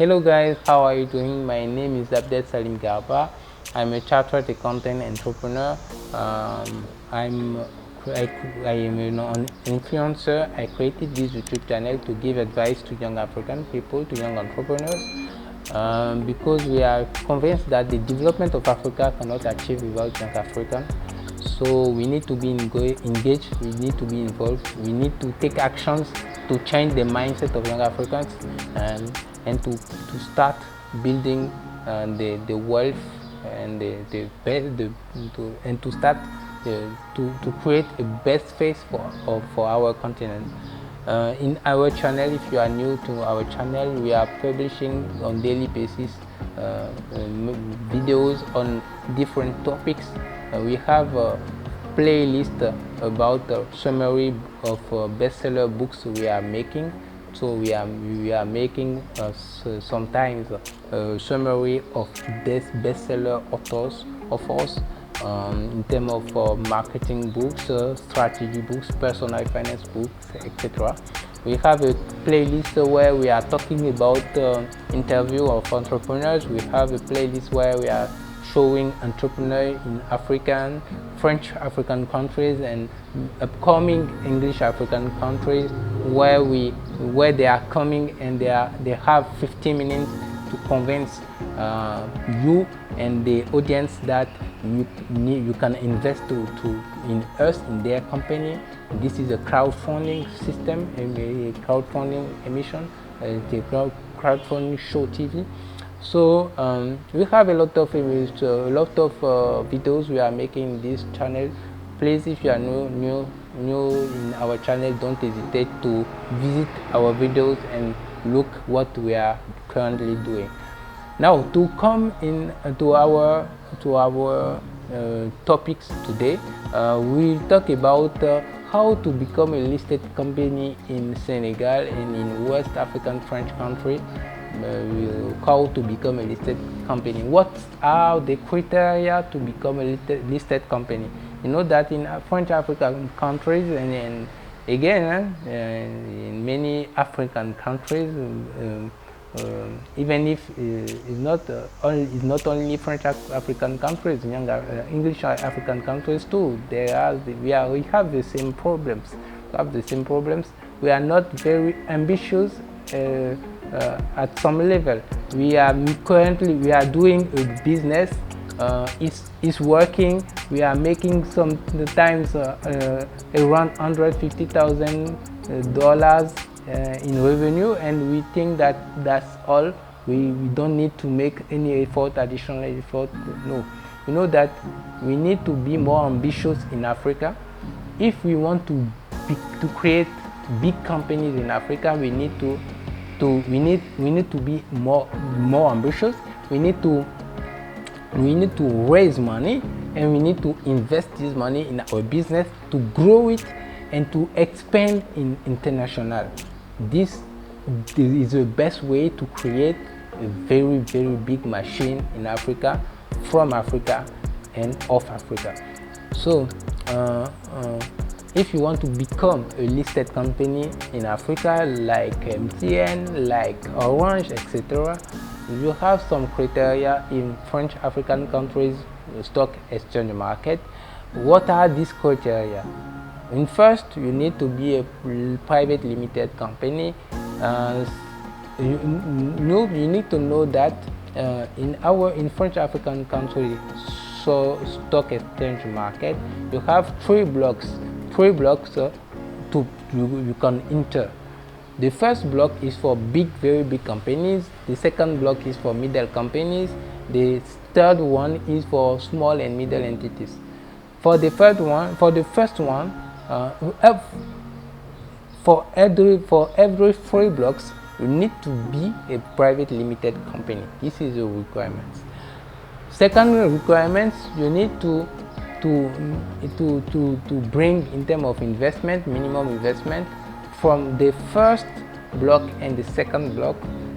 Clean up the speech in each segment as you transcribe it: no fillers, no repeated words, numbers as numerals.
Hello guys, how are you doing? My name is Abdel Salim Garba. I'm a chartered accountant entrepreneur. I am an influencer. I created this YouTube channel to give advice to young African people, to young entrepreneurs, because we are convinced that the development of Africa cannot achieve without young Africans. So we need to be engaged, we need to be involved, we need to take actions to change the mindset of young Africans and to start building the wealth and to start to create a best face for our continent. In our channel, if you are new to our channel, we are publishing on daily basis videos on different topics. We have a playlist about a summary of bestseller books we are making. So we are making sometimes a summary of this bestseller authors in terms of marketing books, strategy books, personal finance books, etc. We have a playlist where we are talking about interview of entrepreneurs. We have a playlist where we are showing entrepreneurs in French African countries and upcoming English African countries where they are coming and they have 15 minutes to convince you and the audience that you can invest in us, in their company. This is a crowdfunding system, a crowdfunding emission, a crowdfunding show TV. So we have a lot of videos we are making in this channel. Please, if you are new in our channel, don't hesitate to visit our videos and look what we are currently doing. Now, to come in to our topics today, we'll talk about how to become a listed company in Senegal and in West African French country. How to become a listed company. What are the criteria to become a listed company? You know that in French African countries and again in many African countries, even if it's not only French African countries, young English African countries too. We have the same problems. We are not very ambitious. At some level, we are doing a business. It's working. We are making sometimes around $150,000 in revenue, and we think that that's all. We don't need to make any additional effort. No, you know that we need to be more ambitious in Africa. If we want to create big companies in Africa, we need to be more ambitious. We need to raise money, and we need to invest this money in our business to grow it and to expand in international. This is the best way to create a very big machine in Africa, from Africa and of Africa. So if you want to become a listed company in Africa, like MTN, like Orange, etc., you have some criteria in French African countries stock exchange market. What are these criteria? In first, you need to be a private limited company. You need to know that in French African countries, so stock exchange market, you have three blocks you can enter. The first block is for very big companies. The second block is for middle companies. The third one is for small and middle entities. For the first one, for every 3 blocks, you need to be a private limited company. This is the requirements. Second requirements, you need to bring, in terms of investment, minimum investment. From the first block and the second block,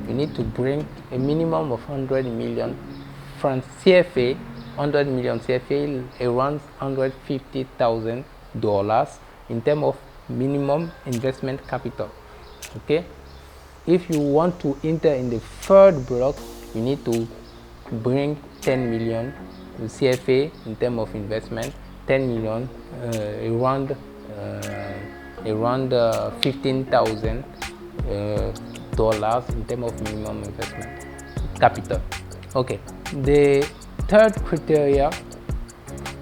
you need to bring a minimum of 100 million francs CFA, 100 million CFA, around $150,000 in terms of minimum investment capital. Okay. if you want to enter in the third block, you need to bring 10 million CFA in terms of investment, 10 million, around $15,000 in terms of minimum investment capital. Okay, the third criteria,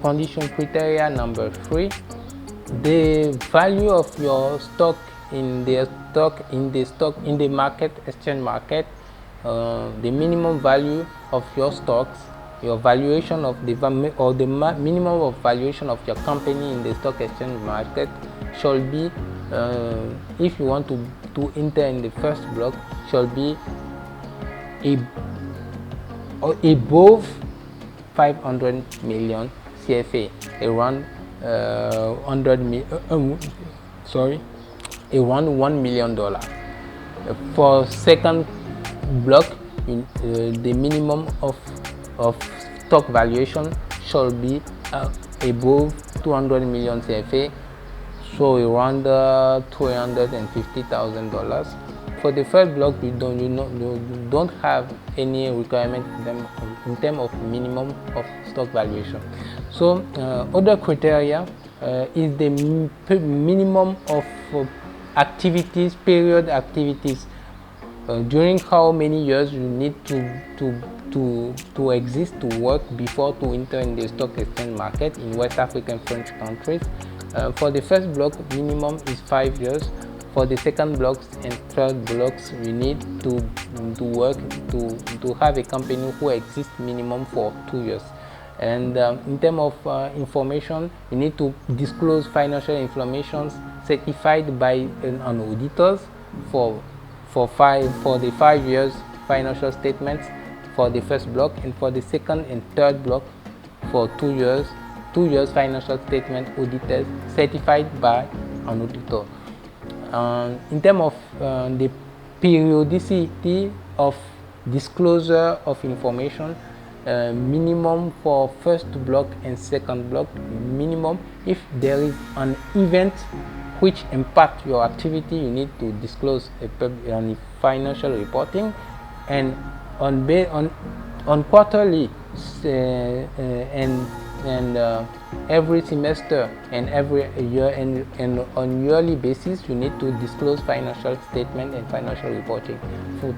condition criteria number 3, the value of your stock in the market, exchange market, the minimum value of your stocks, your valuation of the minimum of valuation of your company in the stock exchange market shall be, if you want to enter in the first block, shall be above 500 million CFA, around around $1 million. For second block, the minimum of stock valuation shall be above 200 million CFA, so around $250,000. For the first block, you don't have any requirement in terms of minimum of stock valuation. So other criteria is the minimum of activities, period activities. During how many years you need to exist, to work before to enter in the stock exchange market in West African French countries. For the first block, minimum is 5 years. For the second blocks and third blocks, you need to work to have a company who exists minimum for 2 years. And in terms of information, you need to disclose financial information certified by an auditors for the 5 years financial statements for the first block, and for the second and third block for 2 years financial statement audited certified by an auditor. In terms of the periodicity of disclosure of information, minimum for first block and second block, minimum if there is an event which impact your activity, you need to disclose on financial reporting, and on quarterly and every semester and every year and on yearly basis, you need to disclose financial statement and financial reporting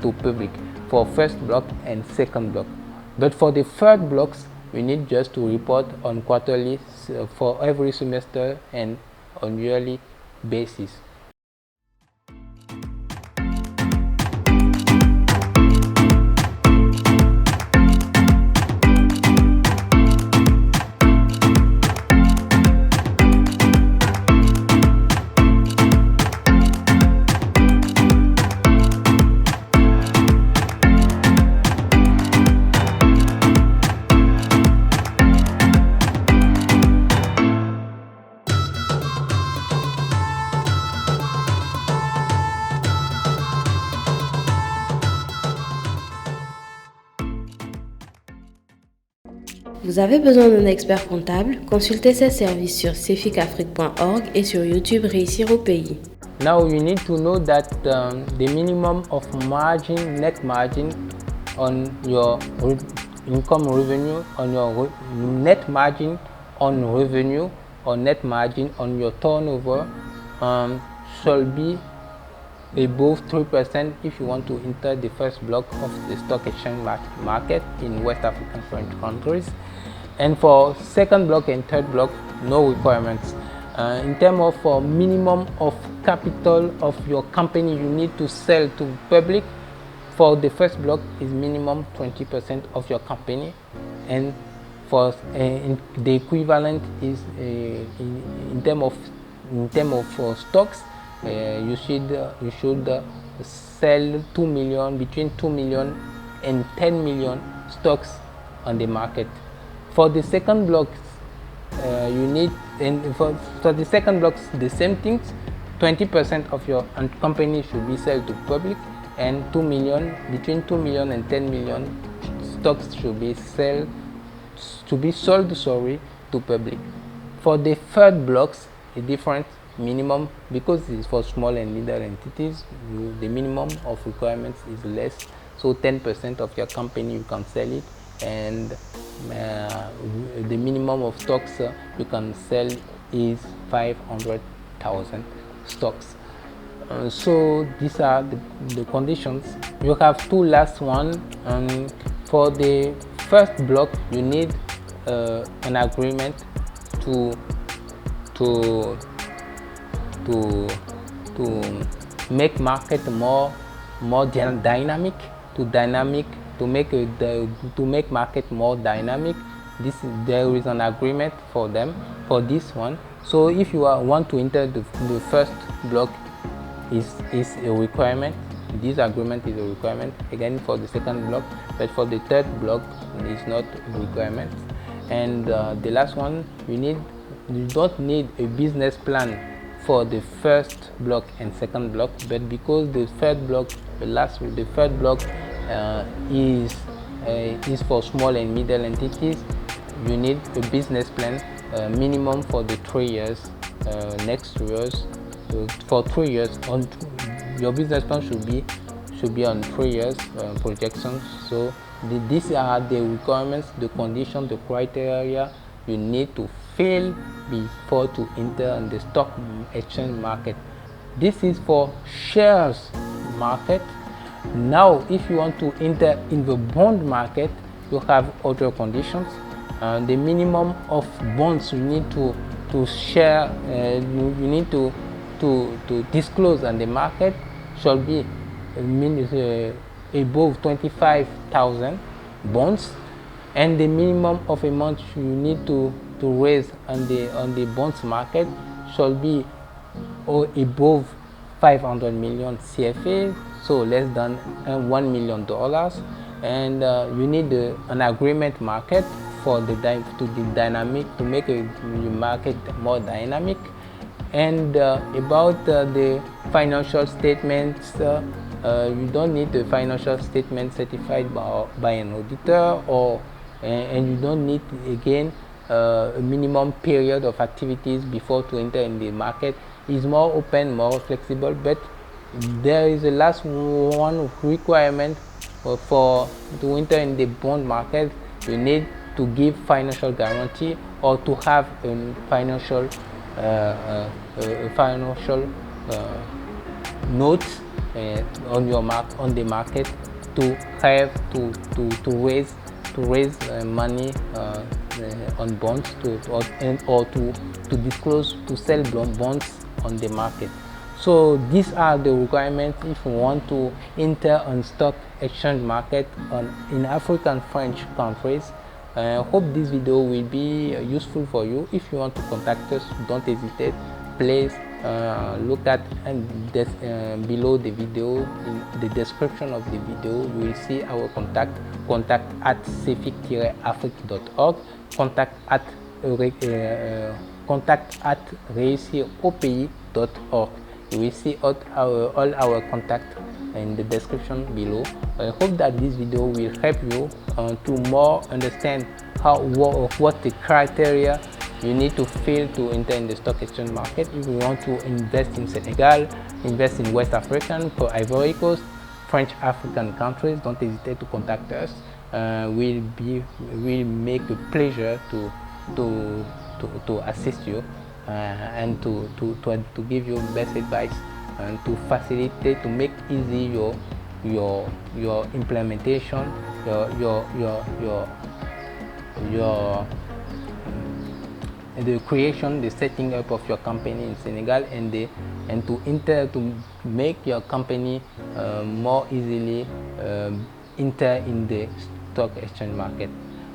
to public for first block and second block. But for the third blocks, we need just to report on quarterly for every semester and on yearly basis. Vous avez besoin d'un expert comptable? Consultez ses services sur cficafrique.org et sur YouTube Réussir au pays. Now you need to know that the minimum of margin, net margin on your income revenue, on your net margin on revenue, or net margin on your turnover shall be above 3% if you want to enter the first block of the stock exchange market in West African French countries. And for second block and third block, no requirements. In terms of minimum of capital of your company you need to sell to public, for the first block is minimum 20% of your company, and for the equivalent is in terms of stocks, you should sell 2 million, between 2 million and 10 million stocks on the market. For the second blocks, you need, and for the second blocks, the same things. 20% of your company should be sold to public, and 2 million, between 2 million and 10 million stocks should be sold to public. For the third blocks, it's different. minimum, because it's for small and middle entities, the minimum of requirements is less. So 10% of your company you can sell it, and the minimum of stocks you can sell is 500,000 stocks. So these are the conditions. You have two last one. For the first block, you need an agreement to make market more dynamic, to make market more dynamic. There is an agreement for them for this one. So if you want to enter the first block, is a requirement. This agreement is a requirement again for the second block, but for the third block it's not a requirement. And the last one, you don't need a business plan for the first block and second block, but because the third block is for small and middle entities, you need a business plan minimum for the 3 years, next 2 years. For 3 years, your business plan should be on 3 years projections. So these are the requirements, the conditions, the criteria you need to fail before to enter in the stock exchange market. This is for shares market. Now if you want to enter in the bond market, you have other conditions. The minimum of bonds you need to share, you need to disclose on the market shall be above 25,000 bonds, and the minimum of amount you need to raise on the bonds market shall be above 500 million CFA, so less than $1 million. And you need an agreement market for to make the market more dynamic. And about the financial statements, you don't need the financial statement certified by an auditor, and you don't need again a minimum period of activities before to enter in the market. It's more open, more flexible, but there is a last one requirement for to enter in the bond market. You need to give financial guarantee or to have a financial notes on the market to have to raise money on bonds or to disclose, to sell bonds on the market. So these are the requirements if you want to enter on stock exchange market in African French countries. I hope this video will be useful for you. If you want to contact us, don't hesitate. Please look at below the video, in the description of the video, you will see our contact at CFiC-Afrique.org, contact at reisiropay.org. You will see all our contact in the description below. I hope that this video will help you to more understand what the criteria you need to fill to enter in the stock exchange market. If you want to invest in Senegal, invest in West African, for Ivory Coast, French African countries, don't hesitate to contact us. We'll make a pleasure to assist you and to give you best advice and to facilitate, to make easy your implementation, the creation, the setting up of your company in Senegal, and to make your company more easily enter in the stock exchange market.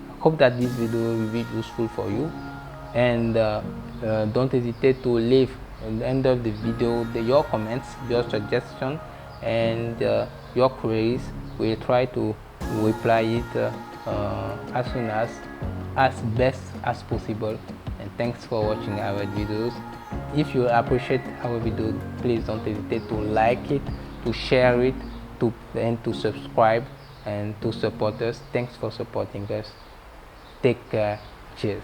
I hope that this video will be useful for you, and don't hesitate to leave at the end of the video your comments, your suggestions, and your queries. We'll try to reply it as soon as best as possible. And thanks for watching our videos. If you appreciate our video, please don't hesitate to like it, to share it, and to subscribe and to support us. Thanks for supporting us. Take care. Cheers.